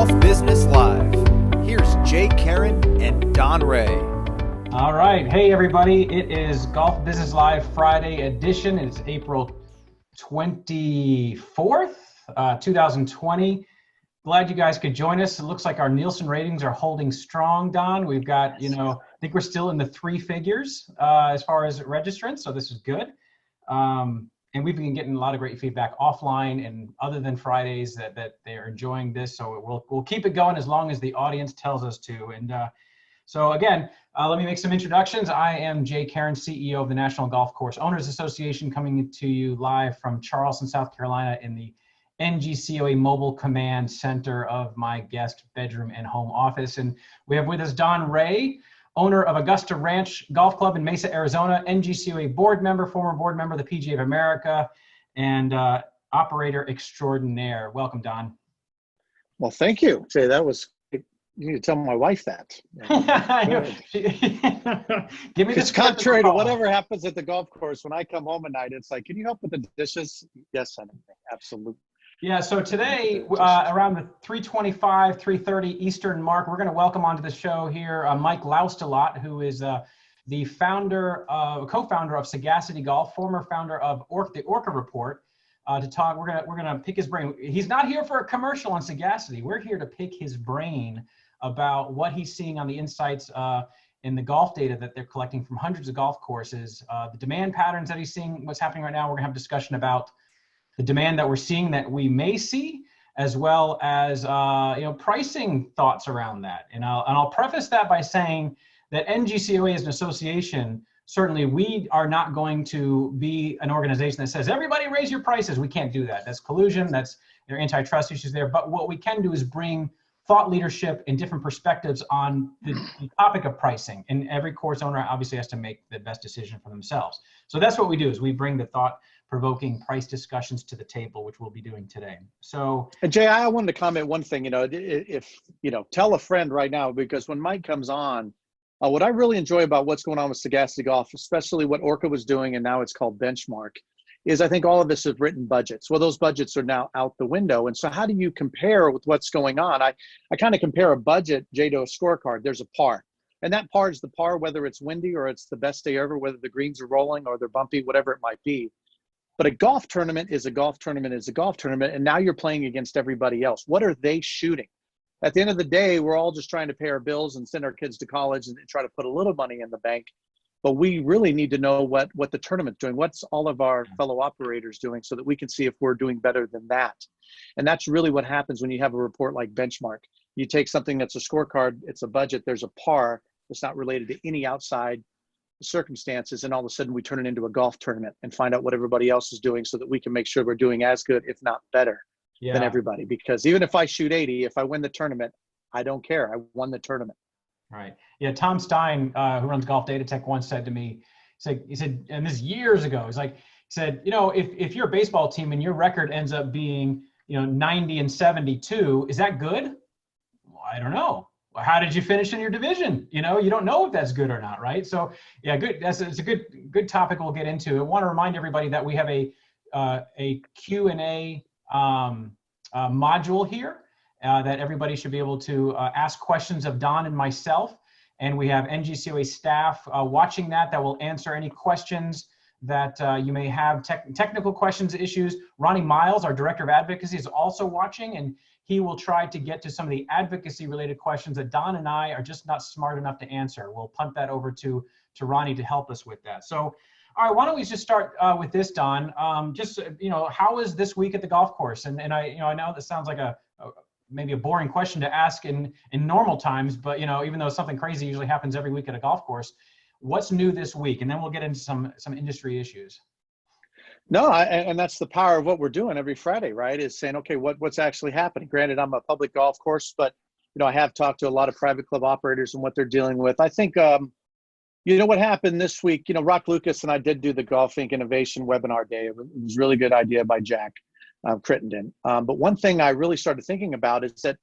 Golf Business Live. Here's Jay, Karen, and Don Rea. All right. Hey, everybody. It is Golf Business Live Friday edition. It's April 24th, 2020. Glad you guys could join us. It looks like our Nielsen ratings are holding strong, Don. We've got, I think we're still in the three figures as far as registrants, so this is good. And we've been getting a lot of great feedback offline and other than Fridays that they're enjoying this. So we'll keep it going as long as the audience tells us to. And so again, let me make some introductions. I am Jay Karen, CEO of the National Golf Course Owners Association, coming to you live from Charleston, South Carolina in the NGCOA Mobile Command Center of my guest bedroom and home office. And we have with us Don Rea, owner of Augusta Ranch Golf Club in Mesa, Arizona, NGCOA board member, former board member of the PGA of America, and operator extraordinaire. Welcome, Don. Well, thank you. Jay, that was, you need to tell my wife that. Give me It's contrary to whatever happens at the golf course. When I come home at night, it's like, can you help with the dishes? Yes, honey. Absolutely. Yeah, so today, around the 3:25, 3:30 Eastern mark, we're going to welcome onto the show here Mike Loustalot, who is the founder, co-founder of Sagacity Golf, former founder of the Orca Report, to talk. We're gonna pick his brain. He's not here for a commercial on Sagacity. We're here to pick his brain about what he's seeing on the insights in the golf data that they're collecting from hundreds of golf courses, the demand patterns that he's seeing, what's happening right now. We're gonna have a discussion about the demand that we're seeing that we may see, as well as pricing thoughts around that. And I'll preface that by saying that NGCOA is an association. Certainly, we are not going to be an organization that says everybody raise your prices. We can't do that. That's collusion. There are antitrust issues there. But what we can do is bring thought leadership and different perspectives on the topic of pricing. And every course owner obviously has to make the best decision for themselves. So that's what we do, is we bring the thought-provoking price discussions to the table, which we'll be doing today. So, and Jay, I wanted to comment one thing. Tell a friend right now, because when Mike comes on, what I really enjoy about what's going on with Sagacity Golf, especially what Orca was doing, and now it's called Benchmark, is I think all of us have written budgets. Well, those budgets are now out the window. And so how do you compare with what's going on? I kind of compare a budget, Jay, to a scorecard. There's a par. And that par is the par, whether it's windy or it's the best day ever, whether the greens are rolling or they're bumpy, whatever it might be. But a golf tournament is a golf tournament is a golf tournament. And now you're playing against everybody else. What are they shooting? At the end of the day, we're all just trying to pay our bills and send our kids to college and try to put a little money in the bank. But we really need to know what the tournament's doing. What's all of our fellow operators doing, so that we can see if we're doing better than that. And that's really what happens when you have a report like Benchmark. You take something that's a scorecard, it's a budget, there's a par that's not related to any outside circumstances, and all of a sudden we turn it into a golf tournament and find out what everybody else is doing, so that we can make sure we're doing as good, if not better, than everybody. Because even if I shoot 80, if I win the tournament, I don't care. I won the tournament. Right. Yeah. Tom Stein, who runs Golf Data Tech, once said to me, he said, and this years ago, he said, if you're a baseball team and your record ends up being, 90 and 72, is that good? Well, I don't know. Well, how did you finish in your division? You don't know if that's good or not, right? So yeah, good. It's a good topic we'll get into. I want to remind everybody that we have a Q&A module here. That everybody should be able to ask questions of Don and myself. And we have NGCOA staff watching that will answer any questions that you may have, technical questions, issues. Ronnie Miles, our Director of Advocacy, is also watching, and he will try to get to some of the advocacy-related questions that Don and I are just not smart enough to answer. We'll punt that over to Ronnie to help us with that. So, all right, why don't we just start with this, Don? How is this week at the golf course? And I know this sounds like maybe a boring question to ask in normal times, but even though something crazy usually happens every week at a golf course, what's new this week? And then we'll get into some industry issues. No, and that's the power of what we're doing every Friday, right? Is saying, okay, what's actually happening? Granted, I'm a public golf course, but I have talked to a lot of private club operators and what they're dealing with. I think what happened this week, Rock Lucas and I did do the Golf Inc. Innovation Webinar Day. It was a really good idea by Jack Crittenden. But one thing I really started thinking about is that,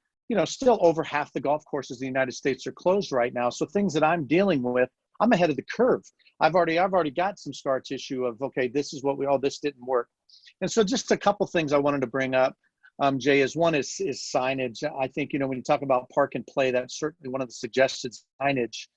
still over half the golf courses in the United States are closed right now. So things that I'm dealing with, I'm ahead of the curve. I've already got some scar tissue of, okay, this is what this didn't work. And so just a couple things I wanted to bring up. Jay, is one is signage. I think, when you talk about park and play, that's certainly one of the suggested signage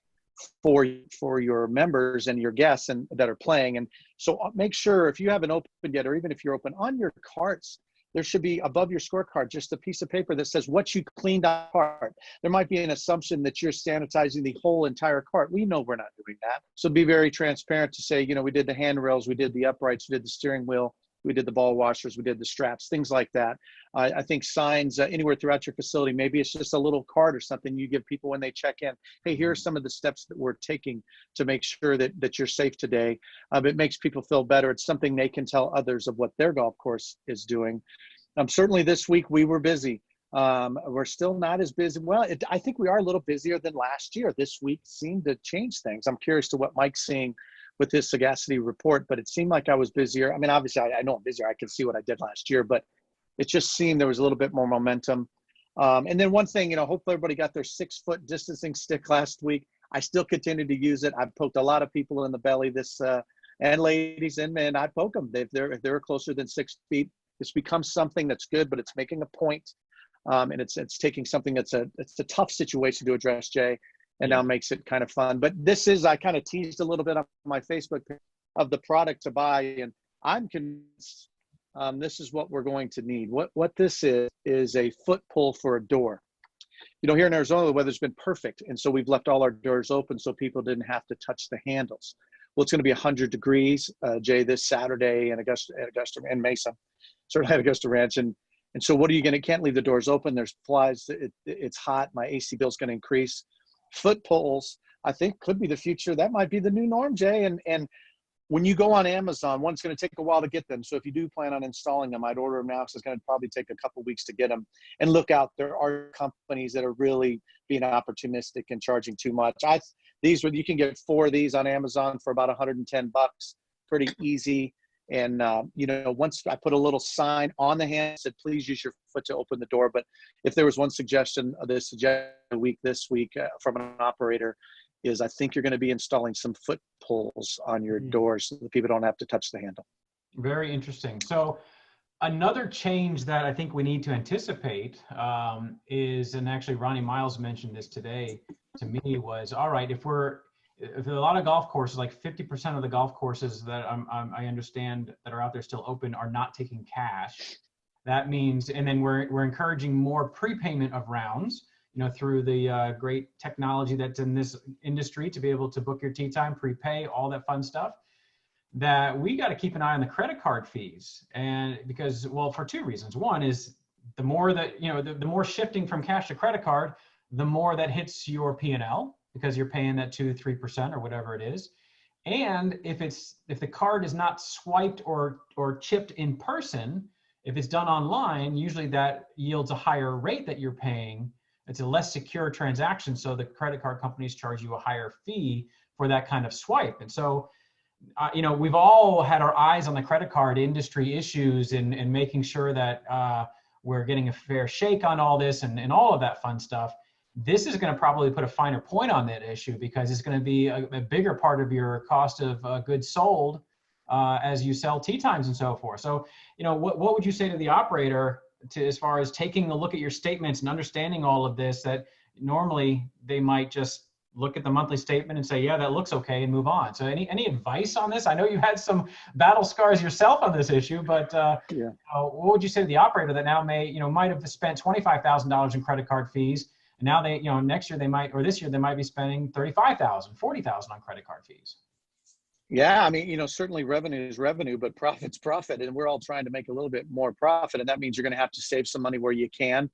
for your members and your guests and that are playing. And so make sure if you haven't opened yet, or even if you're open, on your carts, there should be above your scorecard just a piece of paper that says what you cleaned out the cart. There might be an assumption that you're sanitizing the whole entire cart. We know we're not doing that. So be very transparent to say, we did the handrails, we did the uprights, we did the steering wheel, we did the ball washers, we did the straps, things like that. I think signs anywhere throughout your facility, maybe it's just a little card or something you give people when they check in. Hey, here are some of the steps that we're taking to make sure that you're safe today. It makes people feel better. It's something they can tell others of what their golf course is doing. Certainly this week we were busy. We're still not as busy. Well, I think we are a little busier than last year. This week seemed to change things. I'm curious to what Mike's seeing with his Sagacity report, but it seemed like I was busier. I mean, obviously I know I'm busier. I can see what I did last year, but it just seemed there was a little bit more momentum. And then one thing, hopefully everybody got their 6-foot distancing stick last week. I still continue to use it. I've poked a lot of people in the belly and ladies and men, I poke them. If they're closer than 6 feet, it's become something that's good, but it's making a point. And it's taking something it's a tough situation to address, Jay, and now makes it kind of fun. But I kind of teased a little bit on my Facebook page of the product to buy, and I'm convinced this is what we're going to need. What this is a foot pull for a door. Here in Arizona, the weather's been perfect, and so we've left all our doors open so people didn't have to touch the handles. Well, it's going to be 100 degrees, Jay, this Saturday in Augusta and Mesa, certainly at Augusta Ranch. And so what are you going to, can't leave the doors open. There's flies. It's hot. My AC bill's going to increase. Foot poles, I think, could be the future. That might be the new norm, Jay. And when you go on Amazon, it's going to take a while to get them. So if you do plan on installing them, I'd order them now because it's going to probably take a couple of weeks to get them. And look out, there are companies that are really being opportunistic and charging too much. You can get 4 of these on Amazon for about $110, pretty easy. And, once I put a little sign on the hand that said, please use your foot to open the door. But if there was one suggestion this week from an operator is I think you're going to be installing some foot pulls on your doors so that people don't have to touch the handle. Very interesting. So another change that I think we need to anticipate is, and actually Ronnie Miles mentioned this today to me, was, all right, if a lot of golf courses, like 50% of the golf courses that I understand that are out there still open are not taking cash. That means, and then we're encouraging more prepayment of rounds, through the great technology that's in this industry to be able to book your tee time, prepay, all that fun stuff. That we got to keep an eye on the credit card fees, and because, well, for 2 reasons. One is the more that the more shifting from cash to credit card, the more that hits your P&L, because you're paying that 2-3% or whatever it is. And if the card is not swiped or chipped in person, if it's done online, usually that yields a higher rate that you're paying. It's a less secure transaction, so the credit card companies charge you a higher fee for that kind of swipe. And so, we've all had our eyes on the credit card industry issues and making sure that we're getting a fair shake on all this and all of that fun stuff. This is going to probably put a finer point on that issue because it's going to be a bigger part of your cost of goods sold as you sell tee times and so forth. So, what would you say to the operator as far as taking a look at your statements and understanding all of this, that normally they might just look at the monthly statement and say, yeah, that looks okay, and move on. So any advice on this? I know you had some battle scars yourself on this issue, but what would you say to the operator that now might have spent $25,000 in credit card fees, and now next year this year they might be spending $35,000, $40,000 on credit card fees? Yeah, I mean, certainly revenue is revenue, but profit's profit, and we're all trying to make a little bit more profit, and that means you're going to have to save some money where you can,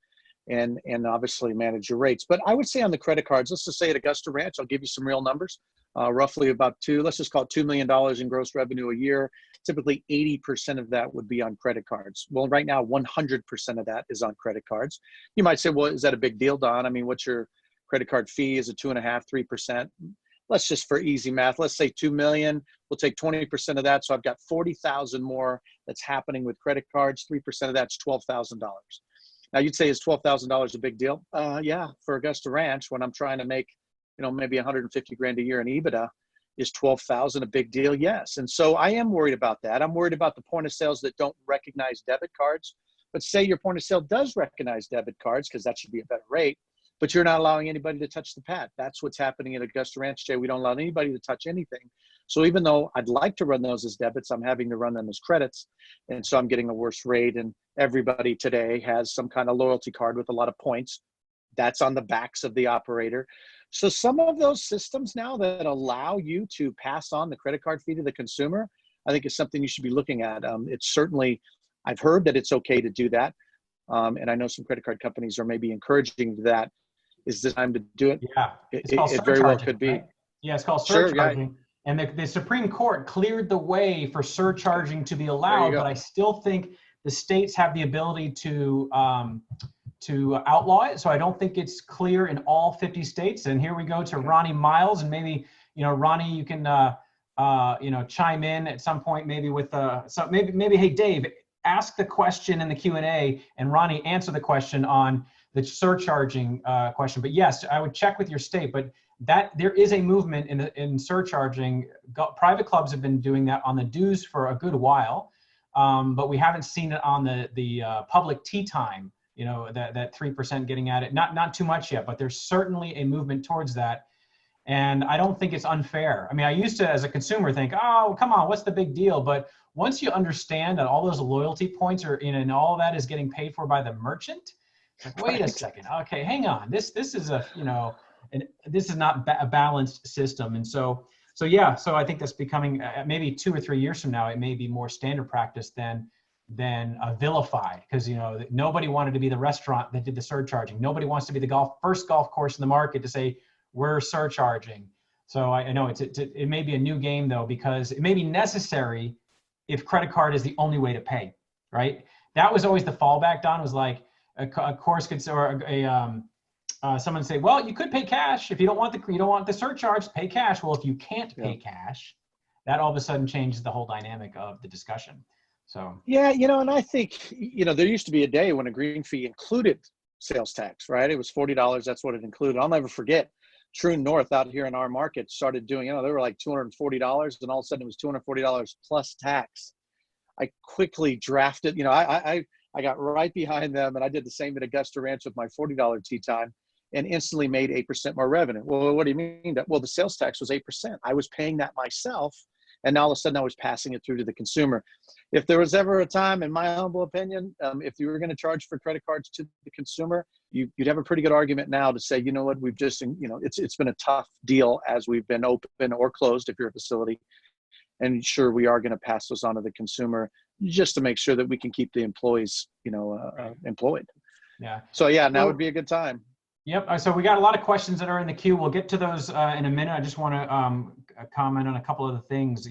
and obviously manage your rates. But I would say on the credit cards, let's just say at Augusta Ranch, I'll give you some real numbers, roughly about let's just call it $2 million in gross revenue a year. Typically 80% of that would be on credit cards. Well, right now, 100% of that is on credit cards. You might say, well, is that a big deal, Don? I mean, what's your credit card fee? Is it 2.5%, 3%? Let's just, for easy math, let's say 2 million. We'll take 20% of that. So I've got 40,000 more that's happening with credit cards. 3% of that's $12,000. Now you'd say, is $12,000 a big deal? Yeah, for Augusta Ranch, when I'm trying to make, maybe 150 grand a year in EBITDA, is 12,000 a big deal? Yes. And so I am worried about that. I'm worried about the point of sales that don't recognize debit cards. But say your point of sale does recognize debit cards, because that should be a better rate, but you're not allowing anybody to touch the pad. That's what's happening at Augusta Ranch, Jay. We don't allow anybody to touch anything. So even though I'd like to run those as debits, I'm having to run them as credits. And so I'm getting a worse rate. And everybody today has some kind of loyalty card with a lot of points. That's on the backs of the operator. So some of those systems now that allow you to pass on the credit card fee to the consumer, I think is something you should be looking at. It's certainly, I've heard that it's okay to do that. And I know some credit card companies are maybe encouraging that. Is the time to do it? Yeah, it's called it very well could be. Right? Yeah, it's called Sure, surcharging. Yeah. And the Supreme Court cleared the way for surcharging to be allowed, but I still think the states have the ability to outlaw it. So I don't think it's clear in all 50 states. And here we go to Ronnie Miles, and maybe, Ronnie, you can chime in at some point, maybe with so maybe hey Dave, ask the question in the Q&A, and Ronnie answer the question on the surcharging question. But yes, I would check with your state, but that there is a movement in surcharging. Private clubs have been doing that on the dues for a good while, but we haven't seen it on the public tee time, that 3% getting at it. Not too much yet, but there's certainly a movement towards that. And I don't think it's unfair. I mean, I used to, as a consumer, think, oh, come on, what's the big deal? But once you understand that all those loyalty points are in, and all that is getting paid for by the merchant, like, wait a second. Okay, hang on. This is this is not a balanced system. And so I think that's becoming maybe 2 or 3 years from now, it may be more standard practice than vilified, because nobody wanted to be the restaurant that did the surcharging. Nobody wants to be the first golf course in the market to say we're surcharging. So I know it may be a new game though, because it may be necessary if credit card is the only way to pay, right? That was always the fallback. Don, was like a course could, or someone say, well, you could pay cash if you don't want the surcharge, pay cash. Well, if you can't pay cash, that all of a sudden changes the whole dynamic of the discussion. So yeah, and I think there used to be a day when a green fee included sales tax, right? It was $40. That's what it included. I'll never forget. True North out here in our market started doing, they were like $240, and all of a sudden it was $240 plus tax. I quickly drafted, I got right behind them, and I did the same at Augusta Ranch with my $40 tee time, and instantly made 8% more revenue. Well, what do you mean? Well, the sales tax was 8%. I was paying that myself, and now all of a sudden I was passing it through to the consumer. If there was ever a time, in my humble opinion, if you were going to charge for credit cards to the consumer, you'd have a pretty good argument now to say, you know what, we've just, it's been a tough deal as we've been open or closed if you're a facility. And sure, we are going to pass those on to the consumer just to make sure that we can keep the employees, employed. Yeah. So yeah, now would be a good time. Yep. So we got a lot of questions that are in the queue. We'll get to those in a minute. I just want to comment on a couple of the things.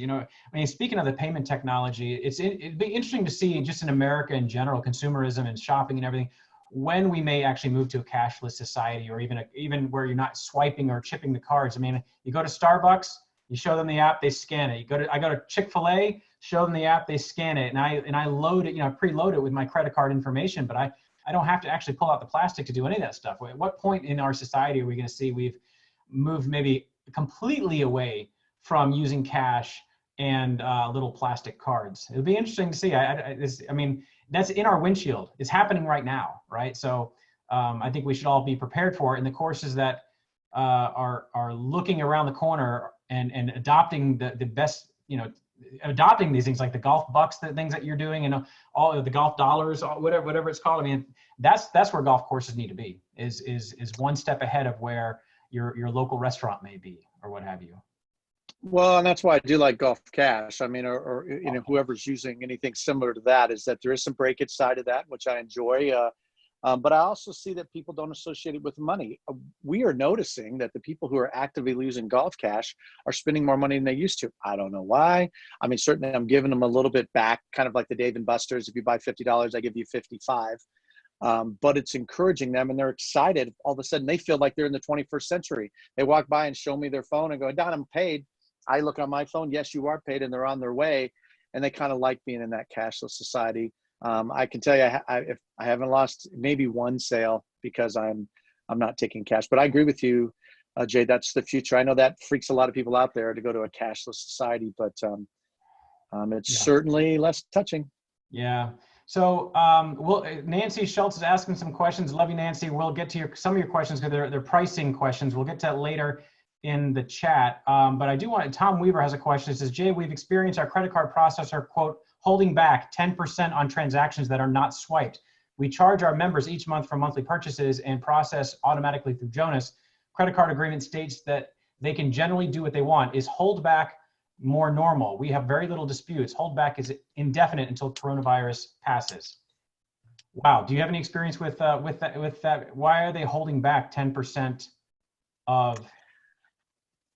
Speaking of the payment technology, it'd be interesting to see just in America in general, consumerism and shopping and everything, when we may actually move to a cashless society, or even where you're not swiping or chipping the cards. I mean, you go to Starbucks, you show them the app, they scan it. I go to Chick-fil-A, show them the app, they scan it, and I load it, preload it with my credit card information, but I don't have to actually pull out the plastic to do any of that stuff. At what point in our society are we going to see we've moved maybe completely away from using cash and little plastic cards? It'll be interesting to see. I mean, that's in our windshield. It's happening right now, right? So I think we should all be prepared for it. And the courses that are looking around the corner and adopting the best, adopting these things like the golf bucks, the things that you're doing, and all of the golf dollars, whatever it's called. I mean, that's where golf courses need to be, is one step ahead of where your local restaurant may be, or what have you. Well, and that's why I do like Golf Cash. I mean, or whoever's using anything similar to that, is that there is some breakage side of that, which I enjoy. But I also see that people don't associate it with money. We are noticing that the people who are actively using Golf Cash are spending more money than they used to. I don't know why. I mean, certainly I'm giving them a little bit back, kind of like the Dave & Buster's. If you buy $50, I give you $55. But it's encouraging them, and they're excited. All of a sudden, they feel like they're in the 21st century. They walk by and show me their phone and go, Don, I'm paid. I look on my phone. Yes, you are paid, and they're on their way. And they kind of like being in that cashless society. I can tell you, if I haven't lost maybe one sale because I'm not taking cash. But I agree with you, Jay. That's the future. I know that freaks a lot of people out there to go to a cashless society, but it's certainly less touching. Yeah. So Nancy Schultz is asking some questions. Love you, Nancy. We'll get to some of your questions because they're pricing questions. We'll get to that later in the chat. But I do want, Tom Weaver has a question. It says, Jay, we've experienced our credit card processor, quote, holding back 10% on transactions that are not swiped. We charge our members each month for monthly purchases and process automatically through Jonas. Credit card agreement states that they can generally do what they want. Is holdback more normal? We have very little disputes. Holdback is indefinite until coronavirus passes. Wow. Do you have any experience with that? Why are they holding back 10% of?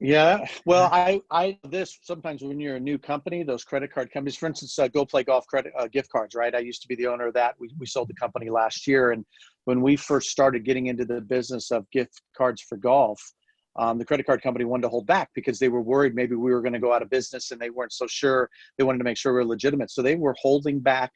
Yeah, well, I this sometimes when you're a new company, those credit card companies, for instance, Go Play Golf credit gift cards, right? I used to be the owner of that. We sold the company last year, and when we first started getting into the business of gift cards for golf, the credit card company wanted to hold back because they were worried maybe we were going to go out of business, and they weren't so sure. They wanted to make sure we were legitimate, so they were holding back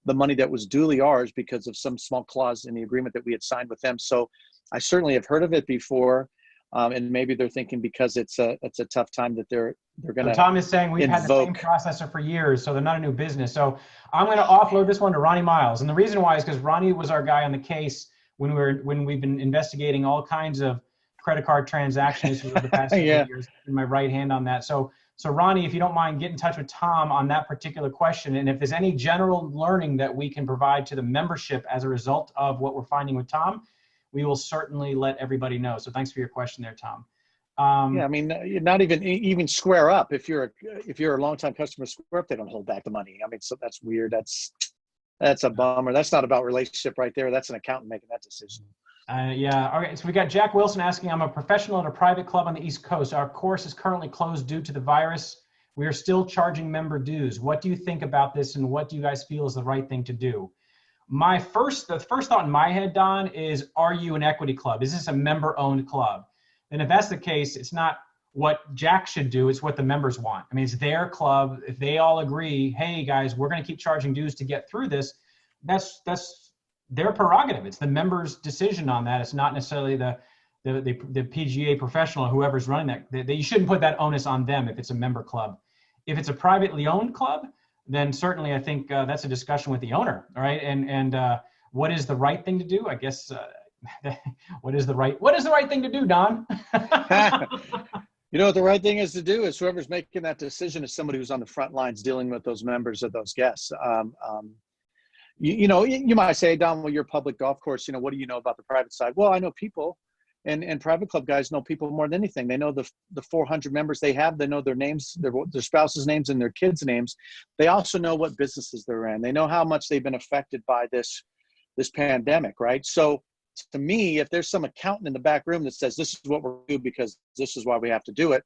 the money that was duly ours because of some small clause in the agreement that we had signed with them. So I certainly have heard of it before. And maybe they're thinking because it's a tough time that they're going to. So Tom is saying we've had the same processor for years, so they're not a new business. So I'm going to offload this one to Ronnie Miles, and the reason why is because Ronnie was our guy on the case when we've been investigating all kinds of credit card transactions over the past yeah. years. In my right hand on that. So Ronnie, if you don't mind, get in touch with Tom on that particular question, and if there's any general learning that we can provide to the membership as a result of what we're finding with Tom, we will certainly let everybody know. So thanks for your question there, Tom. Yeah, I mean, not even Square Up. If you're a longtime customer of Square Up, they don't hold back the money. I mean, so that's weird. That's a bummer. That's not about relationship right there. That's an accountant making that decision. Yeah. All right. So we got Jack Wilson asking, I'm a professional at a private club on the East Coast. Our course is currently closed due to the virus. We are still charging member dues. What do you think about this, and what do you guys feel is the right thing to do? The first thought in my head, Don, is, are you an equity club? Is this a member-owned club? And if that's the case, it's not what Jack should do, it's what the members want. I mean, it's their club. If they all agree, hey, guys, we're going to keep charging dues to get through this, that's their prerogative. It's the members' decision on that. It's not necessarily the PGA professional or whoever's running that. You shouldn't put that onus on them if it's a member club. If it's a privately owned club, then certainly I think that's a discussion with the owner, all right? And what is the right thing to do? I guess, what is the right thing to do, Don? You know what the right thing is to do is whoever's making that decision is somebody who's on the front lines dealing with those members of those guests. You might say, Don, well, you're a public golf course, what do you know about the private side? Well, I know people. And private club guys know people more than anything. They know the 400 members they have. They know their names, their spouses' names, and their kids' names. They also know what businesses they're in. They know how much they've been affected by this pandemic, right? So to me, if there's some accountant in the back room that says this is what we're doing because this is why we have to do it,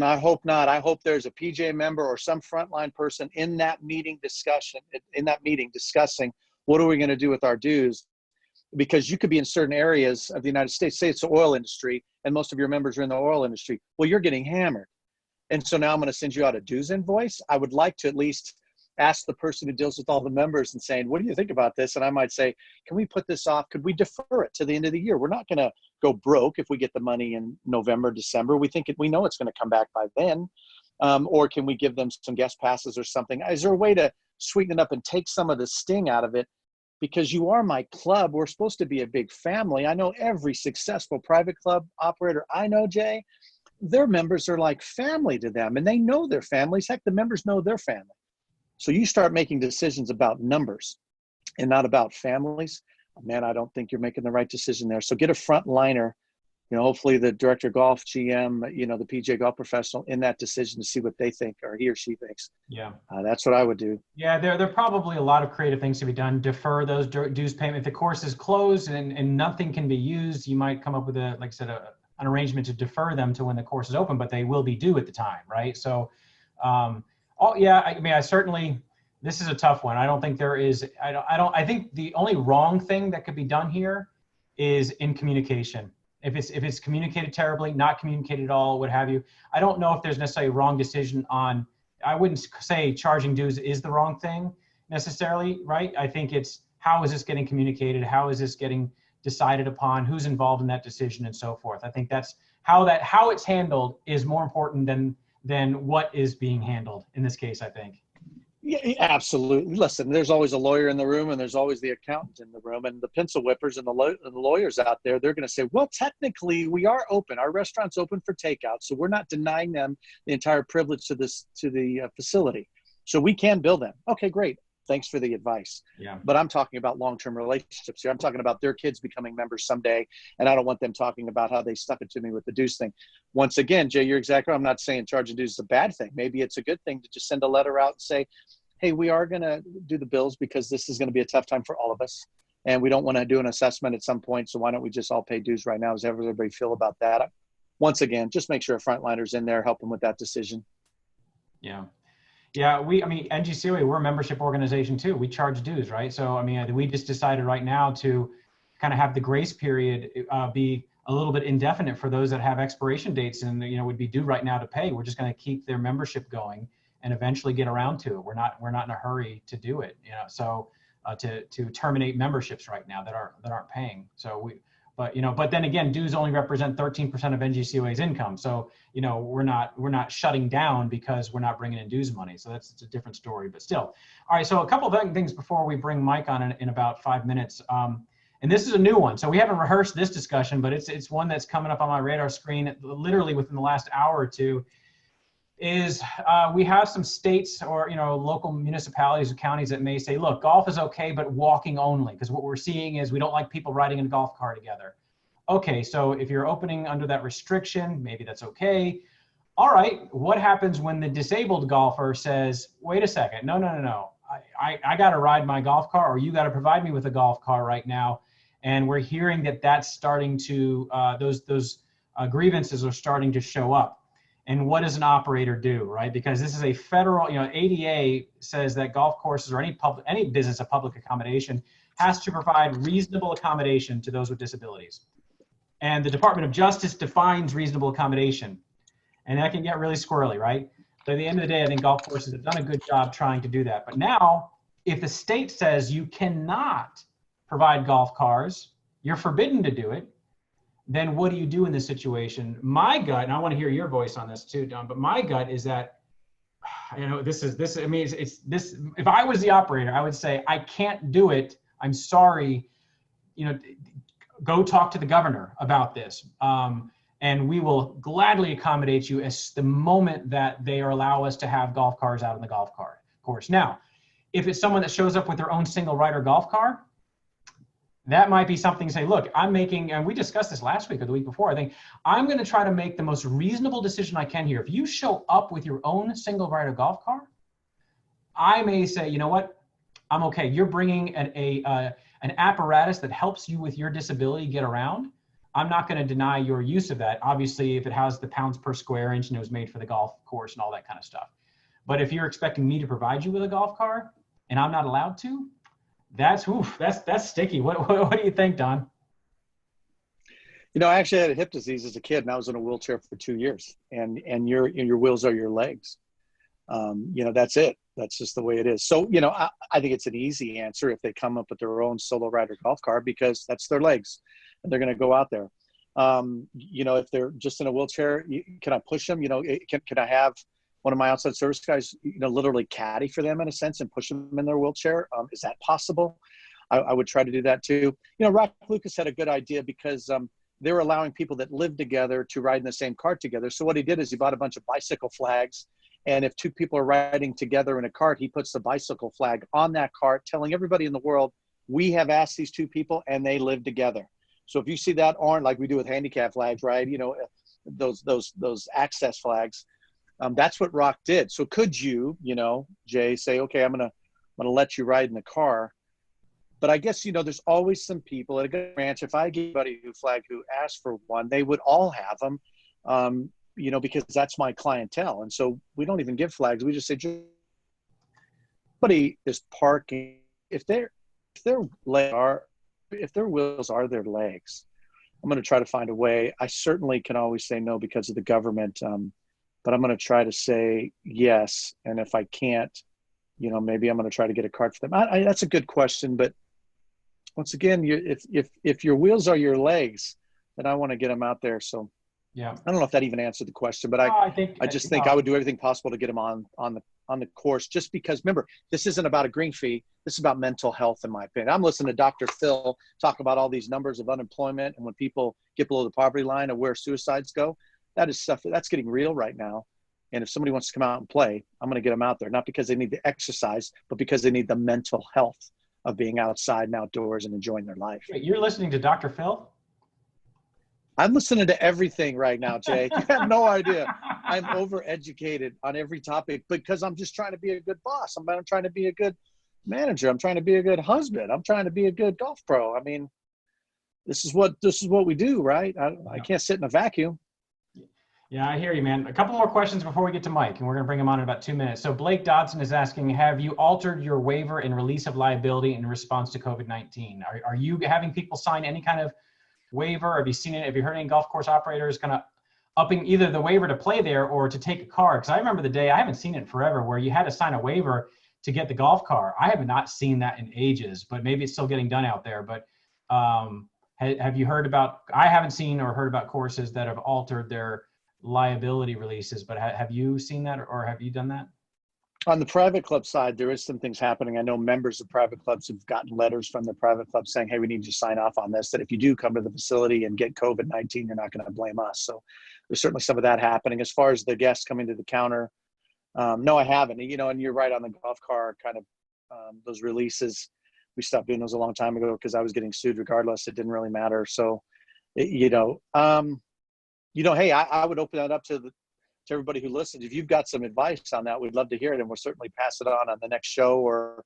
I hope not. I hope there's a PGA member or some frontline person in that meeting discussing what are we going to do with our dues. Because you could be in certain areas of the United States, say it's the oil industry, and most of your members are in the oil industry. Well, you're getting hammered. And so now I'm going to send you out a dues invoice. I would like to at least ask the person who deals with all the members and saying, what do you think about this? And I might say, can we put this off? Could we defer it to the end of the year? We're not going to go broke if we get the money in November, December. We know it's going to come back by then. Or can we give them some guest passes or something? Is there a way to sweeten it up and take some of the sting out of it? Because you are my club. We're supposed to be a big family. I know every successful private club operator I know, Jay, their members are like family to them, and they know their families. Heck, the members know their family. So you start making decisions about numbers and not about families. Man, I don't think you're making the right decision there. So get a front liner, hopefully the director of golf, GM, the PGA golf professional in that decision to see what they think or he or she thinks. Yeah. That's what I would do. Yeah, there are probably a lot of creative things to be done. Defer those dues payment. If the course is closed and nothing can be used, you might come up with an arrangement to defer them to when the course is open, but they will be due at the time, right? So, I certainly, this is a tough one. I don't think there is, I think the only wrong thing that could be done here is in communication. If it's communicated terribly, not communicated at all, what have you. I don't know if there's necessarily a wrong decision on, I wouldn't say charging dues is the wrong thing necessarily, right? I think it's how is this getting communicated? How is this getting decided upon? Who's involved in that decision and so forth? I think that's how it's handled is more important than what is being handled in this case, I think. Yeah, absolutely. Listen, there's always a lawyer in the room, and there's always the accountant in the room, and the pencil whippers and the lawyers out there. They're going to say, well, technically, we are open. Our restaurant's open for takeout, so we're not denying them the entire privilege to the facility. So we can bill them. Okay, great. Thanks for the advice. Yeah. But I'm talking about long-term relationships here. I'm talking about their kids becoming members someday, and I don't want them talking about how they stuck it to me with the dues thing. Once again, Jay, you're exactly right. I'm not saying charging dues is a bad thing. Maybe it's a good thing to just send a letter out and say, hey, we are going to do the bills because this is going to be a tough time for all of us. And we don't want to do an assessment at some point. So why don't we just all pay dues right now? Does everybody feel about that? Once again, just make sure a frontliner's in there helping with that decision. Yeah. Yeah, I mean, NGCOA, we're a membership organization too. We charge dues, right? So, I mean, we just decided right now to kind of have the grace period be a little bit indefinite for those that have expiration dates and, would be due right now to pay. We're just going to keep their membership going and eventually get around to it. We're not in a hurry to do it, so to terminate memberships right now that aren't paying. So but then again, dues only represent 13% of NGCOA's income. So, we're not shutting down because we're not bringing in dues money. So it's a different story, but still. All right. So a couple of things before we bring Mike on in about 5 minutes. And this is a new one. So we haven't rehearsed this discussion, but it's one that's coming up on my radar screen literally within the last hour or two. Is we have some states or local municipalities or counties that may say, look, golf is okay, but walking only, because what we're seeing is we don't like people riding in a golf car together. Okay, so if you're opening under that restriction, maybe that's okay. All right, what happens when the disabled golfer says, wait a second, no, I got to ride my golf car, or you got to provide me with a golf car right now. And we're hearing that's starting to those grievances are starting to show up. And what does an operator do, right? Because this is a federal, ADA says that golf courses or any business of public accommodation has to provide reasonable accommodation to those with disabilities. And the Department of Justice defines reasonable accommodation. And that can get really squirrely, right? But at the end of the day, I think golf courses have done a good job trying to do that. But now, if the state says you cannot provide golf cars, you're forbidden to do it, then what do you do in this situation? My gut, and I want to hear your voice on this too, Don, but my gut is that, this, I mean, it's this, if I was the operator, I would say, I can't do it. I'm sorry, go talk to the governor about this. And we will gladly accommodate you as the moment that they allow us to have golf cars out on the golf course. Now, if it's someone that shows up with their own single rider golf car, that might be something to say, look, I'm making, and we discussed this last week or the week before, I think I'm going to try to make the most reasonable decision I can here. If you show up with your own single rider golf car, I may say, you know what, I'm okay. You're bringing an apparatus that helps you with your disability get around. I'm not going to deny your use of that. Obviously, if it has the pounds per square inch and it was made for the golf course and all that kind of stuff. But if you're expecting me to provide you with a golf car and I'm not allowed to, that's sticky. What do you think, Don? I actually had a hip disease as a kid, and I was in a wheelchair for 2 years. And your wheels are your legs. That's it. That's just the way it is. So, I think it's an easy answer if they come up with their own solo rider golf car, because that's their legs, and they're going to go out there. If they're just in a wheelchair, can I push them? Can I have one of my outside service guys, literally caddy for them in a sense and push them in their wheelchair? Is that possible? I would try to do that too. Rock Lucas had a good idea because they were allowing people that live together to ride in the same cart together. So what he did is he bought a bunch of bicycle flags. And if two people are riding together in a cart, he puts the bicycle flag on that cart, telling everybody in the world, we have asked these two people and they live together. So if you see that orange, like we do with handicap flags, right? Those access flags, that's what Rock did. So could you, Jay, say, okay, I'm gonna let you ride in the car. But I guess, there's always some people at a good ranch. If I get anybody who asked for one, they would all have them, because that's my clientele. And so we don't even give flags. We just say, somebody is parking. If their wheels are their legs, I'm going to try to find a way. I certainly can always say no because of the government. But I'm going to try to say yes. And if I can't, maybe I'm going to try to get a card for them. That's a good question. But once again, if your wheels are your legs, then I want to get them out there. So Yeah. I don't know if that even answered the question, but I just think I would do everything possible to get them on the course, just because, remember, this isn't about a green fee. This is about mental health, in my opinion. I'm listening to Dr. Phil talk about all these numbers of unemployment, and when people get below the poverty line of where suicides go, that is stuff that's getting real right now. And if somebody wants to come out and play, I'm going to get them out there, not because they need the exercise, but because they need the mental health of being outside and outdoors and enjoying their life. Wait, you're listening to Dr. Phil? I'm listening to everything right now, Jay. You have no idea. I'm overeducated on every topic because I'm just trying to be a good boss. I'm trying to be a good manager. I'm trying to be a good husband. I'm trying to be a good golf pro. I mean, this is what we do, right? I can't sit in a vacuum. Yeah, I hear you, man. A couple more questions before we get to Mike, and we're going to bring him on in about 2 minutes. So Blake Dodson is asking, have you altered your waiver and release of liability in response to COVID-19? Are you having people sign any kind of waiver? Have you seen it? Have you heard any golf course operators kind of upping either the waiver to play there or to take a car? Because I remember the day, I haven't seen it forever, where you had to sign a waiver to get the golf car. I have not seen that in ages, but maybe it's still getting done out there. But have you heard about, I haven't seen or heard about courses that have altered their liability releases, but have you seen that, or have you done that? On the private club side, there is some things happening. I know members of private clubs have gotten letters from the private club saying, hey, we need you to sign off on this, that if you do come to the facility and get COVID-19, you're not going to blame us. So there's certainly some of that happening. As far as the guests coming to the counter, no, I haven't. And you're right on the golf car kind of those releases. We stopped doing those a long time ago because I was getting sued regardless. It didn't really matter. So, hey, I would open that up to everybody who listens. If you've got some advice on that, we'd love to hear it, and we'll certainly pass it on the next show, or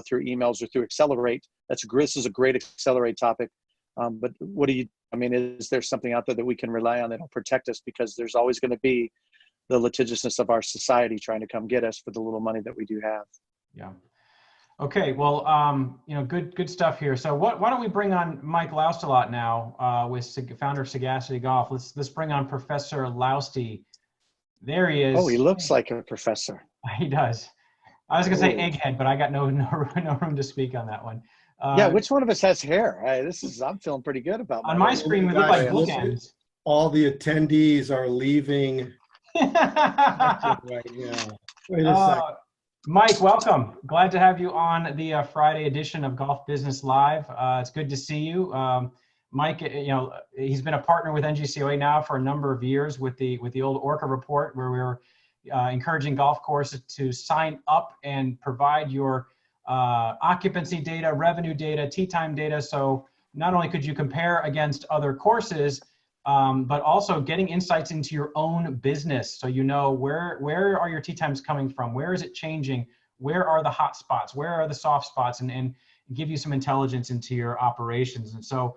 through emails or through Accelerate. This is a great Accelerate topic. But is there something out there that we can rely on that'll protect us? Because there's always going to be the litigiousness of our society trying to come get us for the little money that we do have. Yeah. Okay, well, good stuff here. So why don't we bring on Mike Loustalot now, founder of Sagacity Golf. Let's bring on Professor Lousty. There he is. Oh, he looks like a professor. He does. I was going to say egghead, but I got no room to speak on that one. Yeah, which one of us has hair? I'm feeling pretty good about on my screen. We look like bookends. All the attendees are leaving right now. Wait a second. Mike, welcome. Glad to have you on the Friday edition of Golf Business Live. It's good to see you. Mike, he's been a partner with NGCOA now for a number of years with the old Orca report, where we were encouraging golf courses to sign up and provide your occupancy data, revenue data, tee time data. So not only could you compare against other courses, but also getting insights into your own business. So where are your tee times coming from? Where is it changing? Where are the hot spots? Where are the soft spots? And give you some intelligence into your operations. And so,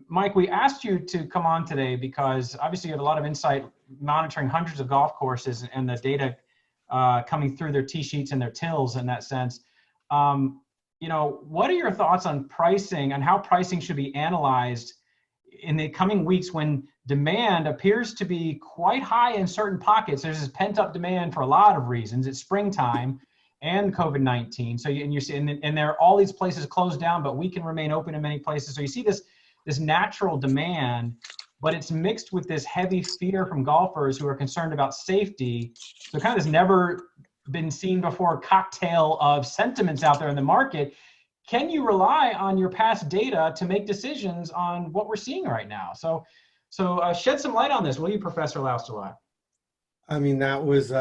Mike, we asked you to come on today because obviously you have a lot of insight monitoring hundreds of golf courses and the data coming through their tee sheets and their tills in that sense. What are your thoughts on pricing and how pricing should be analyzed in the coming weeks when demand appears to be quite high in certain pockets? There's this pent up demand for a lot of reasons. It's springtime and COVID-19. So you're seeing, and there are all these places closed down, but we can remain open in many places. So you see this natural demand, but it's mixed with this heavy fear from golfers who are concerned about safety. So kind of this never been seen before cocktail of sentiments out there in the market. Can you rely on your past data to make decisions on what we're seeing right now? So shed some light on this, will you, Professor Loustalot? I mean, that was,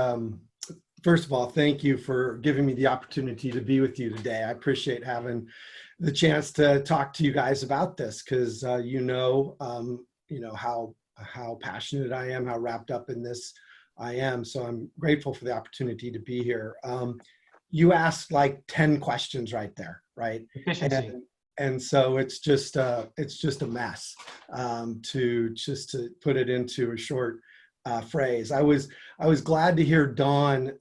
first of all, thank you for giving me the opportunity to be with you today. I appreciate having the chance to talk to you guys about this, because how passionate I am, how wrapped up in this I am. So I'm grateful for the opportunity to be here. You asked like 10 questions right there, right? Efficiency. And so it's just a mess to put it into a short phrase. I was glad to hear Don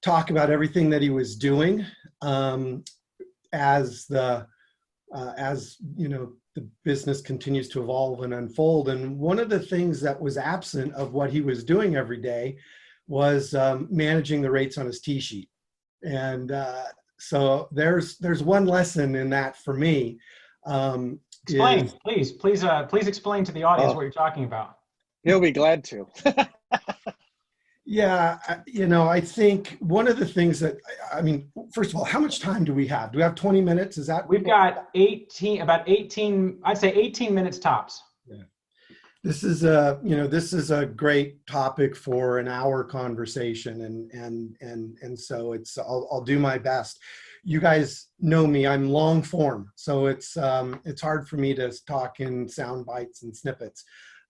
talk about everything that he was doing as the business continues to evolve and unfold. And one of the things that was absent of what he was doing every day was managing the rates on his tee sheet. And so there's one lesson in that for me. Explain, please explain to the audience what you're talking about. He'll be glad to. Yeah, I think one of the things that, I mean, first of all, how much time do we have? Do we have 20 minutes? Is that? We've got about 18, I'd say 18 minutes tops. Yeah. This is a great topic for an hour conversation, and so I'll do my best. You guys know me, I'm long form, so it's hard for me to talk in sound bites and snippets.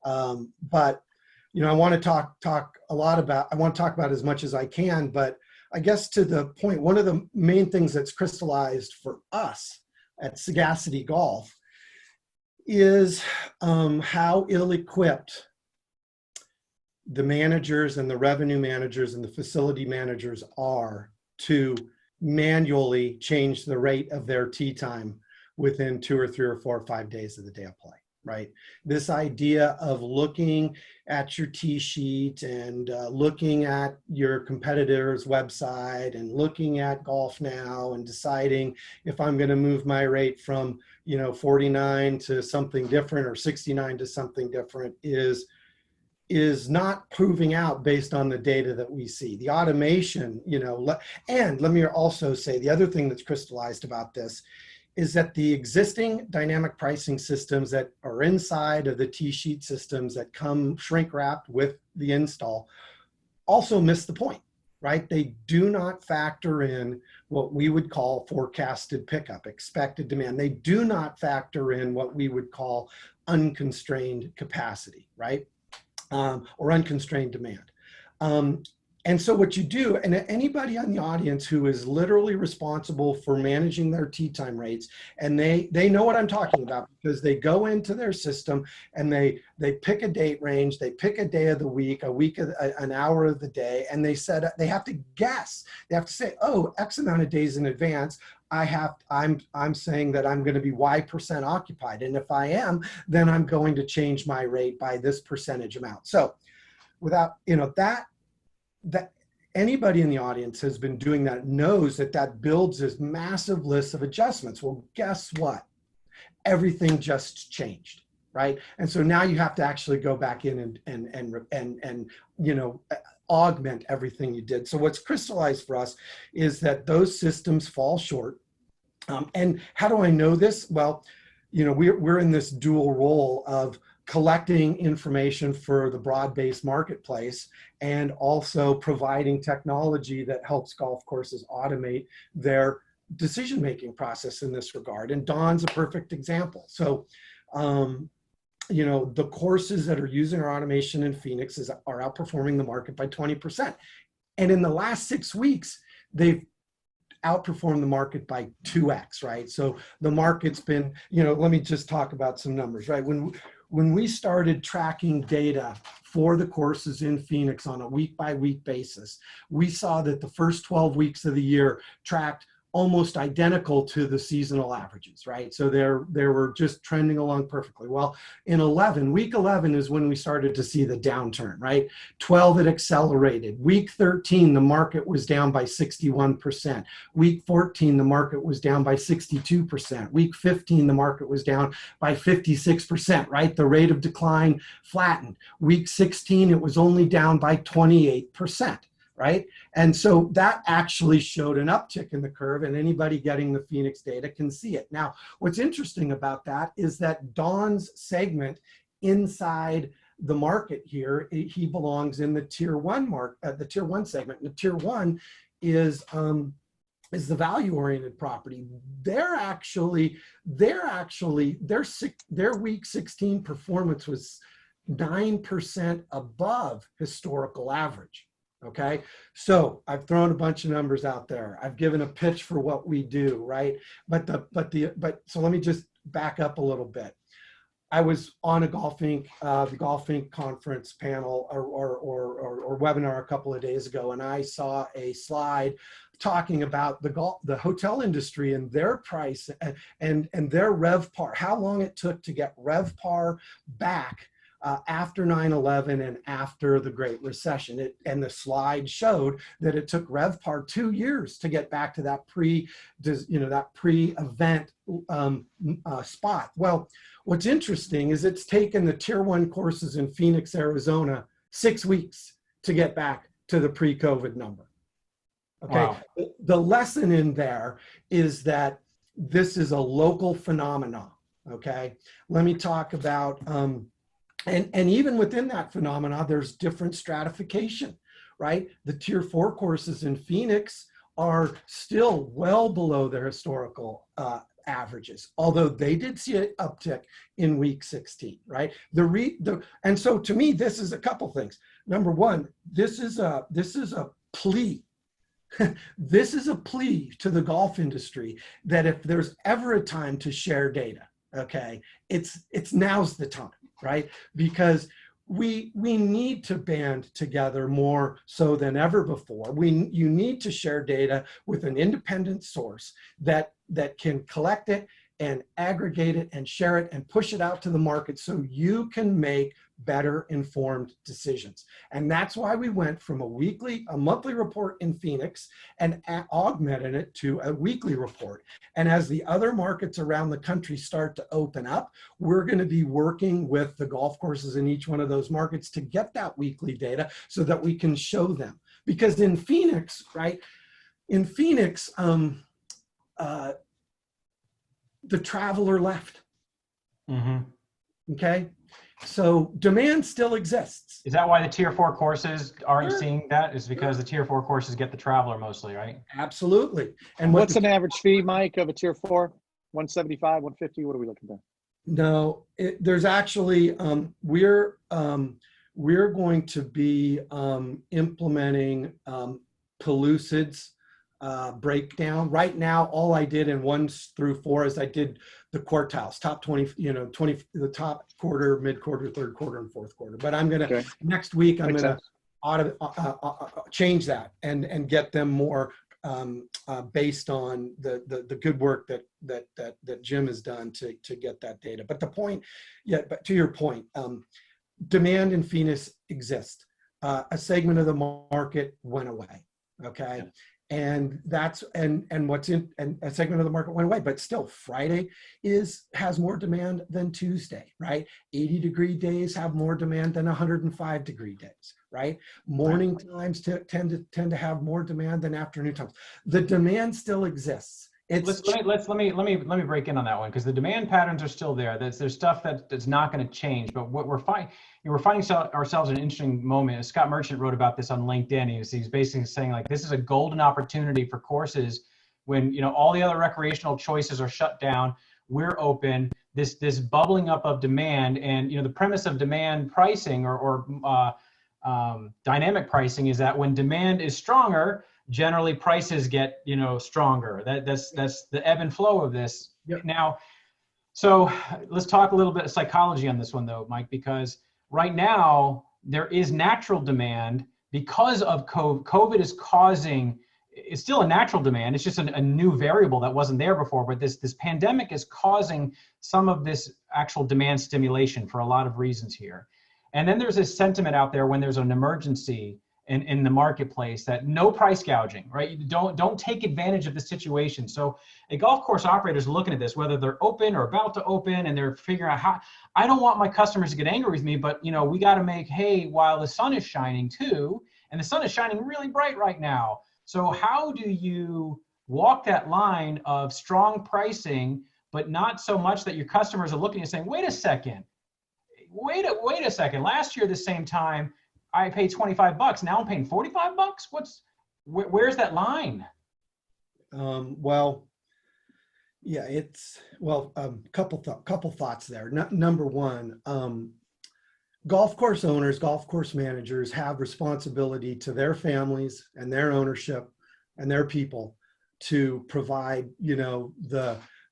But I want to talk about as much as I can, but I guess to the point, one of the main things that's crystallized for us at Sagacity Golf is how ill-equipped the managers and the revenue managers and the facility managers are to manually change the rate of their tee time within 2 or 3 or 4 or 5 days of the day of play, right? This idea of looking at your tee sheet and looking at your competitor's website and looking at Golf Now and deciding if I'm going to move my rate from 49 to something different or 69 to something different is not proving out based on the data that we see. The automation, and let me also say the other thing that's crystallized about this is that the existing dynamic pricing systems that are inside of the tee sheet systems that come shrink wrapped with the install also miss the point, right? They do not factor in what we would call forecasted pickup, expected demand. They do not factor in what we would call unconstrained capacity, right? Or unconstrained demand. And so what you do, and anybody on the audience who is literally responsible for managing their tee time rates, and they know what I'm talking about because they go into their system and they pick a date range, they pick a day of the week, an hour of the day, and they have to guess. They have to say, oh, X amount of days in advance, I'm saying that I'm going to be Y% occupied. And if I am, then I'm going to change my rate by this percentage amount. So without, that anybody in the audience has been doing that, knows that builds this massive list of adjustments. Well, guess what? Everything just changed, right? And so now you have to actually go back in and augment everything you did. So what's crystallized for us is that those systems fall short. And how do I know this? Well, we're in this dual role of collecting information for the broad-based marketplace and also providing technology that helps golf courses automate their decision-making process in this regard. And Don's a perfect example. So, the courses that are using our automation in Phoenix are outperforming the market by 20%. And in the last 6 weeks, they've outperformed the market by 2x, right? So the market's been, let me just talk about some numbers, right? When we started tracking data for the courses in Phoenix on a week-by-week basis, we saw that the first 12 weeks of the year tracked almost identical to the seasonal averages, right? So they were just trending along perfectly. Well, in week 11 is when we started to see the downturn, right? 12, it accelerated. Week 13, the market was down by 61%. Week 14, the market was down by 62%. Week 15, the market was down by 56%, right? The rate of decline flattened. Week 16, it was only down by 28%. Right? And so that actually showed an uptick in the curve, and anybody getting the Phoenix data can see it. Now, what's interesting about that is that Don's segment inside the market here, he belongs in the tier one the tier one segment. And the tier one is the value-oriented property. Their week 16 performance was 9% above historical average. Okay, so I've thrown a bunch of numbers out there. I've given a pitch for what we do, right? But so let me just back up a little bit. I was on a the Golf Inc. conference panel or webinar a couple of days ago, and I saw a slide talking about the hotel industry and their price and their RevPAR, how long it took to get RevPAR back after 9/11 and after the Great Recession. And the slide showed that it took RevPAR 2 years to get back to that pre-event spot. Well, what's interesting is it's taken the Tier 1 courses in Phoenix, Arizona, 6 weeks to get back to the pre-COVID number. Okay. Wow. The lesson in there is that this is a local phenomenon. Okay. Let me talk about, and even within that phenomena, there's different stratification, right? The Tier 4 courses in Phoenix are still well below their historical averages, although they did see an uptick in week 16, right? And so to me, this is a couple things. Number one, this is a plea. This is a plea to the golf industry that if there's ever a time to share data, okay, it's now's the time, right? Because we need to band together more so than ever before. You need to share data with an independent source that can collect it and aggregate it and share it and push it out to the market so you can make better informed decisions. And that's why we went from a monthly report in Phoenix and augmented it to a weekly report. And as the other markets around the country start to open up, we're going to be working with the golf courses in each one of those markets to get that weekly data so that we can show them. Because in Phoenix, right, the traveler left. Mm-hmm. Okay. So demand still exists. Is that why the Tier 4 courses aren't seeing that? Is because the Tier 4 courses get the traveler mostly, right? Absolutely. And what's an average fee, Mike, of a Tier 4? 175, 150? What are we looking at? No, there's actually, we're going to be implementing Pellucid's breakdown. Right now, all I did in 1 through 4 is I did the quartiles, top 20, the top quarter, mid-quarter, third quarter, and fourth quarter. But I'm going to, next week, I'm going to change that and get them more based on the good work that Jim has done to get that data. But but to your point, demand in Phoenix exists. A segment of the market went away. Okay. Yeah. And and a segment of the market went away, but still Friday has more demand than Tuesday, right? 80-degree days have more demand than 105-degree days, right? Morning times tend to have more demand than afternoon times. The demand still exists. Let me break in on that one, because the demand patterns are still there. There's stuff that's not going to change. But what we're finding ourselves in an interesting moment. Scott Merchant wrote about this on LinkedIn. He's basically saying, like, this is a golden opportunity for courses when all the other recreational choices are shut down. We're open. This bubbling up of demand, and the premise of demand pricing or dynamic pricing is that when demand is stronger, generally prices get stronger. That's the ebb and flow of this. Yep. Now, so let's talk a little bit of psychology on this one though, Mike, because right now there is natural demand because of COVID. COVID is causing, it's still a natural demand. It's just a new variable that wasn't there before, but this pandemic is causing some of this actual demand stimulation for a lot of reasons here. And then there's this sentiment out there when there's an emergency in the marketplace that no price gouging, right? Don't take advantage of the situation. So a golf course operator is looking at this, whether they're open or about to open, and they're figuring out how, I don't want my customers to get angry with me, but we got to make hay while the sun is shining too. And the sun is shining really bright right now. So how do you walk that line of strong pricing, but not so much that your customers are looking and saying, wait a second, last year, the same time, I paid $25. Now I'm paying $45. Where's that line? Couple thoughts there. Number one, golf course owners, golf course managers have responsibility to their families and their ownership and their people to provide,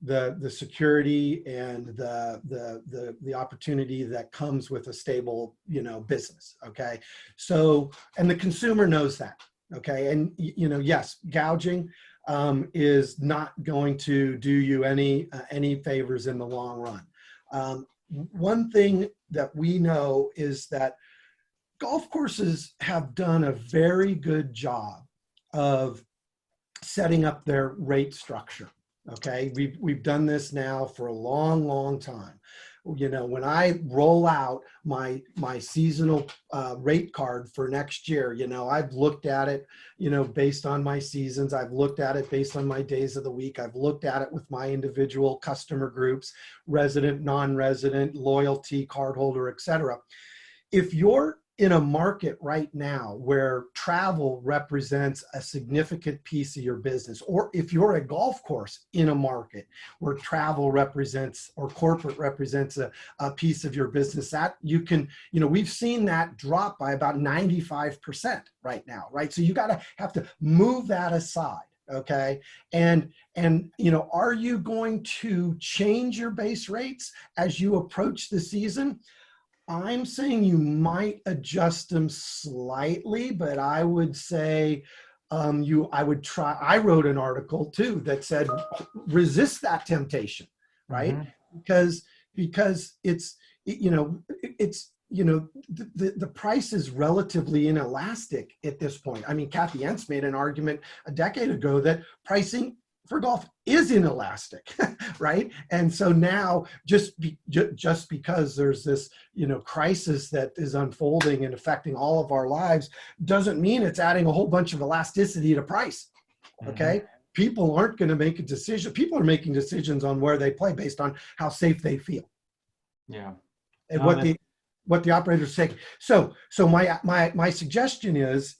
the security and the opportunity that comes with a stable, business. Okay. So, and the consumer knows that. Okay. And, yes, gouging is not going to do you any favors in the long run. One thing that we know is that golf courses have done a very good job of setting up their rate structure. Okay, we've done this now for a long time. You know, when I roll out my seasonal rate card for next year, you know, I've looked at it, you know, based on my seasons. I've looked at it based on my days of the week. I've looked at it with my individual customer groups, resident, non-resident, loyalty, cardholder, etc. If you're in a market right now where travel represents a significant piece of your business, or if you're a golf course in a market where travel represents or corporate represents a piece of your business, that you can, you know, we've seen that drop by about 95% right now, right? So you have to move that aside. Okay. And, you know, are you going to change your base rates as you approach the season? I'm saying you might adjust them slightly, but I would say I would try. I wrote an article too that said resist that temptation, right? Mm-hmm. Because it's the price is relatively inelastic at this point. I mean, Kathy Entz made an argument a decade ago that pricing for golf is inelastic, right? And so now just because there's this, you know, crisis that is unfolding and affecting all of our lives doesn't mean it's adding a whole bunch of elasticity to price, okay? Mm-hmm. People aren't going to make a decision. People are making decisions on where they play based on how safe they feel. Yeah. And what the operators take. So my suggestion is,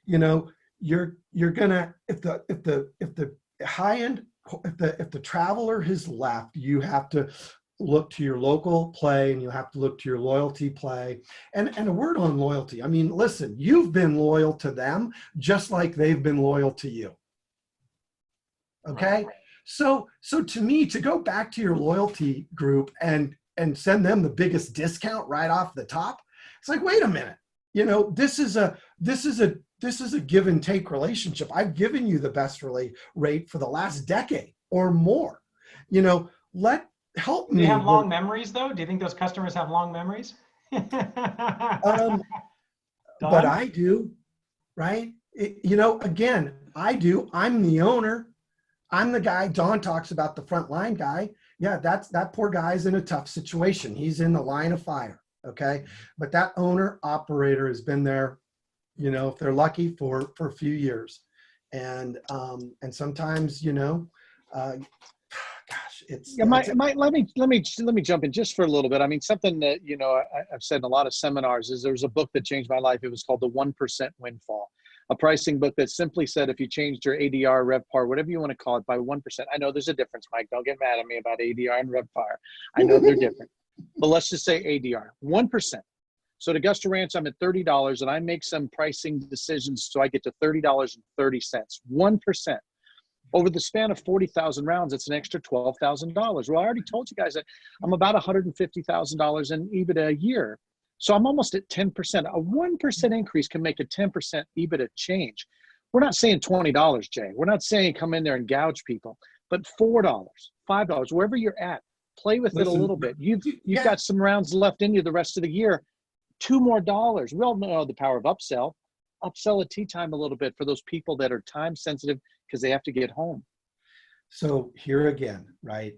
you know, you're gonna, if the high end, if the traveler has left, you have to look to your local play and you have to look to your loyalty play. And a word on loyalty. I mean, listen, you've been loyal to them just like they've been loyal to you. Okay. Right. So to me, to go back to your loyalty group and send them the biggest discount right off the top, it's like, wait a minute, you know, this is a give and take relationship. I've given you the best rate for the last decade or more. You know, help me. Do they have long memories though? Do you think those customers have long memories? But I do, right? You know, again, I do. I'm the owner. I'm the guy. Don talks about the front line guy. Yeah, that poor guy's in a tough situation. He's in the line of fire. Okay. But that owner operator has been there, you know, if they're lucky for a few years. And sometimes, you know, gosh, it's. Yeah, let me jump in just for a little bit. I mean, something that, you know, I've said in a lot of seminars is there's a book that changed my life. It was called The 1% Windfall, a pricing book that simply said, if you changed your ADR, RevPAR, whatever you want to call it, by 1%. I know there's a difference, Mike. Don't get mad at me about ADR and RevPAR. I know they're different. But let's just say ADR, 1%. So at Augusta Ranch, I'm at $30 and I make some pricing decisions so I get to $30.30, 1%. Over the span of 40,000 rounds, it's an extra $12,000. Well, I already told you guys that I'm about $150,000 in EBITDA a year. So I'm almost at 10%. A 1% increase can make a 10% EBITDA change. We're not saying $20, Jay. We're not saying come in there and gouge people, but $4, $5, wherever you're at, play with it a little bit. You've got some rounds left in you the rest of the year. $2 more. We all know the power of upsell. Upsell at tea time a little bit for those people that are time sensitive because they have to get home. So here again, right?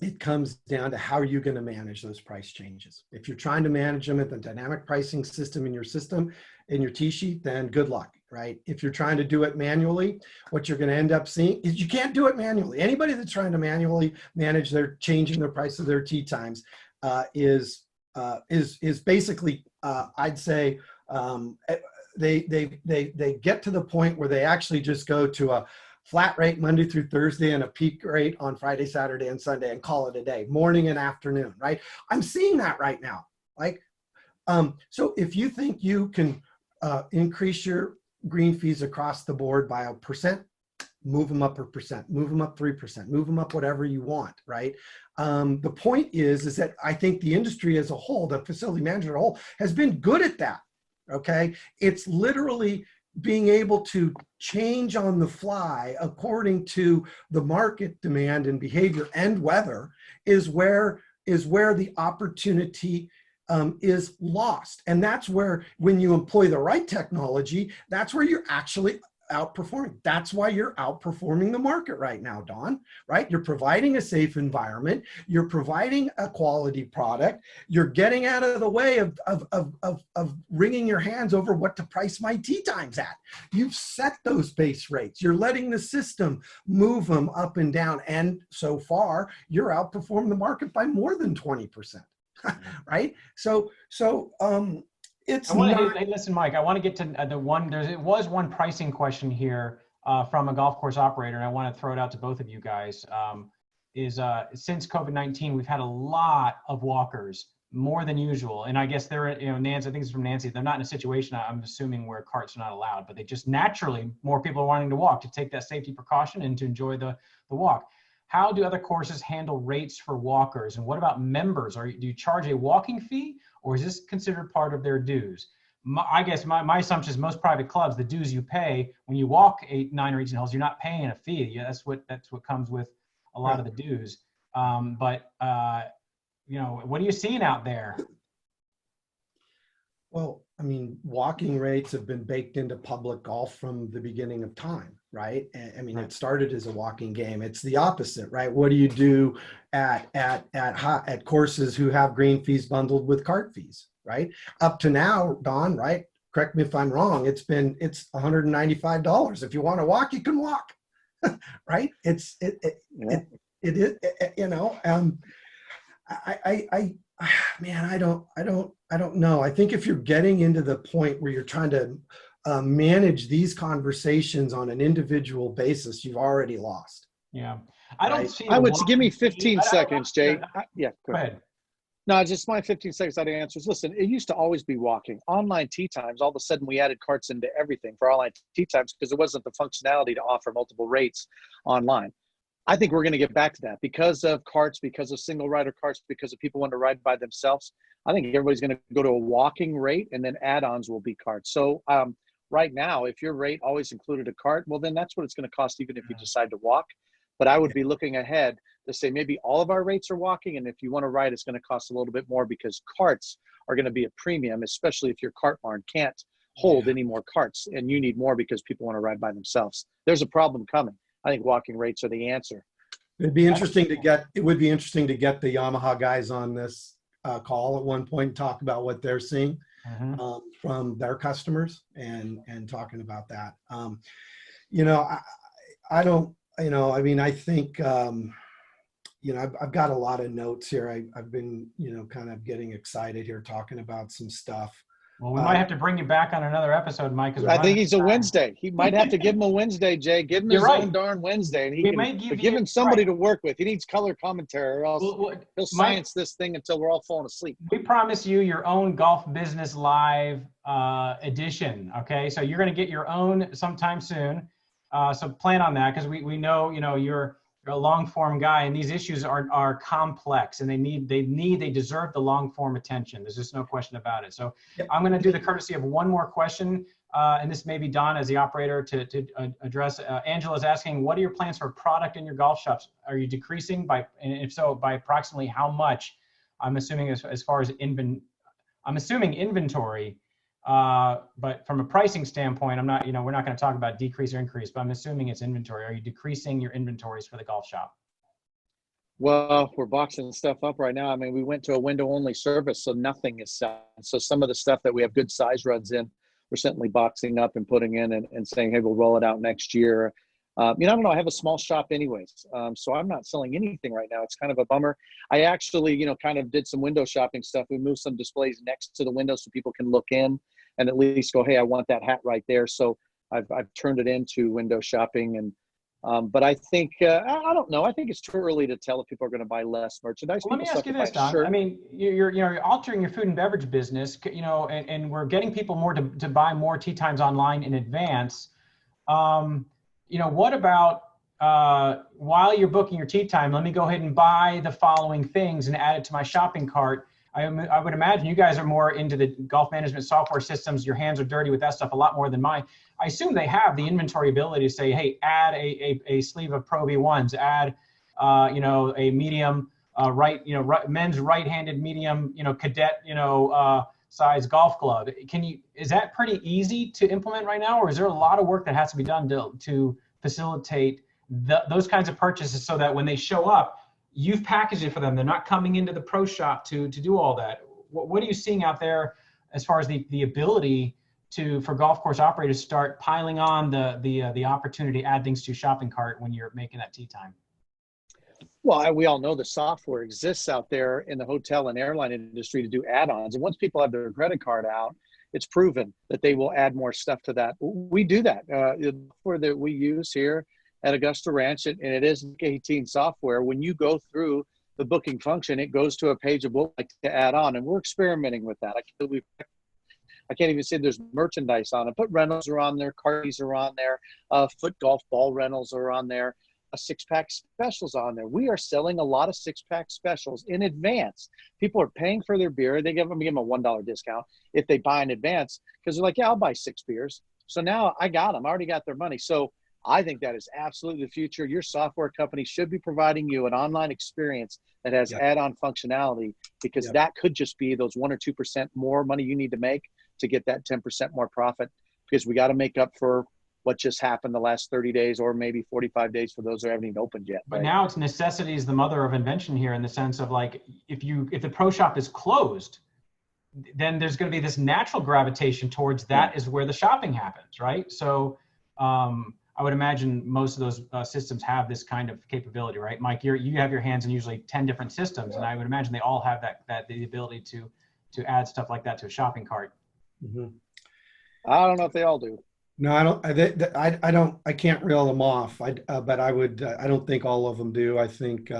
It comes down to how are you going to manage those price changes. If you're trying to manage them at the dynamic pricing system in your system, in your tee sheet, then good luck, right? If you're trying to do it manually, what you're going to end up seeing is you can't do it manually. Anybody that's trying to manually manage changing the price of their tee times is basically, I'd say, they get to the point where they actually just go to a flat rate Monday through Thursday and a peak rate on Friday, Saturday, and Sunday and call it a day, morning and afternoon, right? I'm seeing that right now. Like, so if you think you can increase your green fees across the board by 1%, move them up 1%, move them up 3%, move them up whatever you want, right? The point is that I think the industry as a whole, the facility manager as a whole, has been good at that, okay? It's literally being able to change on the fly according to the market demand and behavior and weather is where the opportunity is lost. And that's where, when you employ the right technology, that's where you're actually outperforming. That's why you're outperforming the market right now, Don, right? You're providing a safe environment. You're providing a quality product. You're getting out of the way of wringing your hands over what to price my tee times at. You've set those base rates. You're letting the system move them up and down. And so far, you're outperforming the market by more than 20%, right? It's Hey, listen, Mike, I want to get to the one, it was one pricing question here from a golf course operator, and I want to throw it out to both of you guys. Since COVID-19, we've had a lot of walkers, more than usual. And I guess they're, Nancy, I think it's from Nancy, they're not in a situation, I'm assuming, where carts are not allowed, but they just naturally, more people are wanting to walk to take that safety precaution and to enjoy the walk. How do other courses handle rates for walkers? And what about members? Do you charge a walking fee, or is this considered part of their dues? I guess my assumption is most private clubs, the dues you pay when you walk 8, 9, or 18 holes, you're not paying a fee. Yeah, that's what comes with a lot of the dues. What are you seeing out there? Well, I mean, walking rates have been baked into public golf from the beginning of time, right? I mean, it started as a walking game. It's the opposite, right? What do you do at courses who have green fees bundled with cart fees, right? Up to now, Don, right? Correct me if I'm wrong. It's $195. If you want to walk, you can walk, right? Man, I don't know. I think if you're getting into the point where you're trying to manage these conversations on an individual basis, you've already lost. Yeah. I don't see. I would give me 15 seconds, Jay. Yeah, go ahead. No, just my 15 seconds out of answers. Listen, it used to always be walking. Online tee times, all of a sudden we added carts into everything for online tee times because there wasn't the functionality to offer multiple rates online. I think we're going to get back to that because of carts, because of single rider carts, because of people wanting to ride by themselves. I think everybody's going to go to a walking rate, and then add-ons will be carts. So right now, if your rate always included a cart, well, then that's what it's going to cost even if you decide to walk. But I would be looking ahead to say maybe all of our rates are walking, and if you want to ride, it's going to cost a little bit more because carts are going to be a premium, especially if your cart barn can't hold any more carts, and you need more because people want to ride by themselves. There's a problem coming. I think walking rates are the answer. It'd be interesting to get the Yamaha guys on this call at one point and talk about what they're seeing from their customers and talking about that. I think I've got a lot of notes here. I've been, kind of getting excited here talking about some stuff. Well, we might have to bring you back on another episode, Mike. I think he's a Wednesday. He might have to give him a Wednesday, Jay. Give him his own darn Wednesday, and give him somebody to work with. He needs color commentary, or else he'll science this thing until we're all falling asleep. We promise you your own Golf Business Live edition. Okay, so you're going to get your own sometime soon. So plan on that because we know you're a long form guy, and these issues are complex, and they deserve the long form attention. There's just no question about it. So I'm going to do the courtesy of one more question, and this may be Don as the operator to address. Angela's asking, what are your plans for product in your golf shops? Are you decreasing and if so, by approximately how much? I'm assuming as far as I'm assuming inventory. But from a pricing standpoint, I'm not, we're not going to talk about decrease or increase, but I'm assuming it's inventory. Are you decreasing your inventories for the golf shop? Well, we're boxing stuff up right now. I mean, we went to a window-only service, so nothing is selling. So some of the stuff that we have good size runs in, we're certainly boxing up and putting in and saying, hey, we'll roll it out next year. I don't know. I have a small shop anyways, so I'm not selling anything right now. It's kind of a bummer. I actually, kind of did some window shopping stuff. We moved some displays next to the window so people can look in and at least go, hey, I want that hat right there. So I've turned it into window shopping. And but I think, I don't know. I think it's too early to tell if people are going to buy less merchandise. Well, let me ask you this, Don. Sure. I mean, you're altering your food and beverage business, and we're getting people more to buy more tee times online in advance. What about while you're booking your tee time, let me go ahead and buy the following things and add it to my shopping cart. I would imagine you guys are more into the golf management software systems. Your hands are dirty with that stuff a lot more than mine. I assume they have the inventory ability to say, hey, add a sleeve of Pro V1s, add, a medium men's right-handed medium, cadet, size golf club. Is that pretty easy to implement right now, or is there a lot of work that has to be done to facilitate those kinds of purchases so that when they show up, you've packaged it for them? They're not coming into the pro shop to do all that. What are you seeing out there as far as the ability for golf course operators to start piling on the opportunity to add things to your shopping cart when you're making that tee time? Well, we all know the software exists out there in the hotel and airline industry to do add-ons. And once people have their credit card out, it's proven that they will add more stuff to that. We do that. The software that we use here at Augusta Ranch, and it is 18 software. When you go through the booking function, it goes to a page of what we'd like to add on. And we're experimenting with that. I can't even say there's merchandise on it, but rentals are on there, carties are on there, foot golf ball rentals are on there. A six-pack specials on there. We are selling a lot of six-pack specials in advance. People are paying for their beer. We give them a $1 discount if they buy in advance, because they're like, yeah, I'll buy 6 beers. So now I got them. I already got their money. So I think that is absolutely the future. Your software company should be providing you an online experience that has add-on functionality, because that could just be those 1 or 2% more money you need to make to get that 10% more profit, because we got to make up for what just happened the last 30 days or maybe 45 days for those who haven't even opened yet. But now it's necessity is the mother of invention here, in the sense of, like, if the pro shop is closed, then there's going to be this natural gravitation towards that is where the shopping happens, right? So I would imagine most of those systems have this kind of capability, right? Mike, you have your hands in usually 10 different systems, and I would imagine they all have the ability to add stuff like that to a shopping cart. Mm-hmm. I don't know if they all do. No, I don't. I can't reel them off. But I would. I don't think all of them do. I think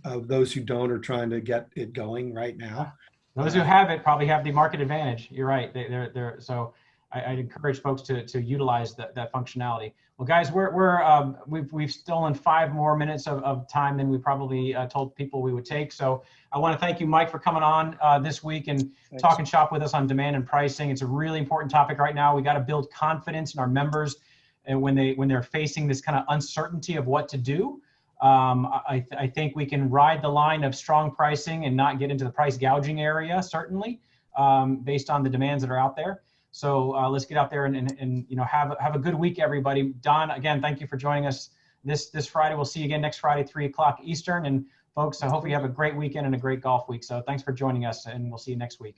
those who don't are trying to get it going right now. Those who have it probably have the market advantage. You're right. They're so. I'd encourage folks to utilize that functionality. Well, guys, we've stolen 5 more minutes of time than we probably told people we would take. So I want to thank you, Mike, for coming on this week and talking shop with us on demand and pricing. It's a really important topic right now. We got to build confidence in our members, and when they're facing this kind of uncertainty of what to do. I think we can ride the line of strong pricing and not get into the price gouging area, certainly, based on the demands that are out there. So let's get out there and have a good week, everybody. Don, again, thank you for joining us this Friday. We'll see you again next Friday, 3 o'clock Eastern. And folks, I hope you have a great weekend and a great golf week. So thanks for joining us, and we'll see you next week.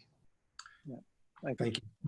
Yeah. Thank you.